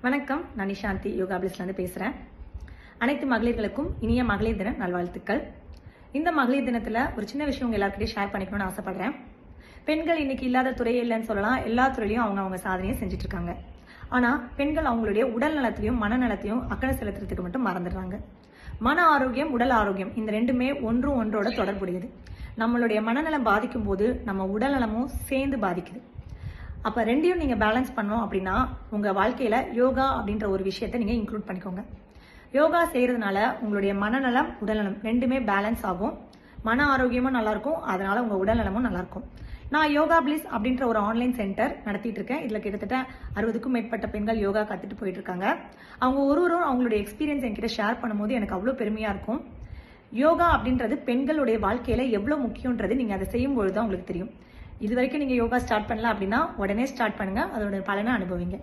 வணக்கம், நான் நிஷாந்தி யோகா பிளிஸ்லேருந்து பேசுகிறேன். அனைத்து மகளிர்களுக்கும் இனிய மகளிர் தின நல்வாழ்த்துக்கள். இந்த மகளிர் தினத்தில் ஒரு சின்ன விஷயம் உங்கள் எல்லாருக்கிட்டையும் ஷேர் பண்ணிக்கணும்னு ஆசைப்படுறேன். பெண்கள் இன்னைக்கு இல்லாத துறையே இல்லைன்னு சொல்லலாம். எல்லா துறையிலையும் அவங்க சாதனையை செஞ்சுட்டு இருக்காங்க. ஆனால் பெண்கள் அவங்களுடைய உடல் நலத்தையும் மனநலத்தையும் அக்கறை செலுத்துறதுக்கு மட்டும் மறந்துடுறாங்க. மன ஆரோக்கியம், உடல் ஆரோக்கியம் இந்த ரெண்டுமே ஒன்றோட தொடர்புடையது. நம்மளுடைய மனநலம் பாதிக்கும் போது நம்ம உடல் நலமும் சேர்ந்து பாதிக்குது. அப்போ ரெண்டையும் நீங்கள் பேலன்ஸ் பண்ணோம் அப்படின்னா உங்கள் வாழ்க்கையில் யோகா அப்படின்ற ஒரு விஷயத்தை நீங்கள் இன்க்ளூட் பண்ணிக்கோங்க. யோகா செய்கிறதுனால உங்களுடைய மனநலம் உடல்நலம் ரெண்டுமே பேலன்ஸ் ஆகும். மன ஆரோக்கியமும் நல்லாயிருக்கும், அதனால் உங்கள் உடல்நலமும் நல்லாயிருக்கும். நான் யோகா பிளிஸ் அப்படின்ற ஒரு ஆன்லைன் சென்டர் நடத்திட்டு இருக்கேன். இதில் கிட்டத்தட்ட 60க்கும் மேற்பட்ட பெண்கள் யோகா கற்றுட்டு போயிட்டு இருக்காங்க. அவங்க ஒருவரும் அவங்களுடைய எக்ஸ்பீரியன்ஸ் என்கிட்ட ஷேர் பண்ணும்போது எனக்கு அவ்வளோ பெருமையாக இருக்கும். யோகா அப்படின்றது பெண்களுடைய வாழ்க்கையில் எவ்வளோ முக்கியன்றது நீங்கள் அதை செய்யும்பொழுது தான் உங்களுக்கு தெரியும். இது வரைக்கும் நீங்கள் யோகா ஸ்டார்ட் பண்ணல அப்படின்னா உடனே ஸ்டார்ட் பண்ணுங்க, அதோட பலனை அனுபவிங்க.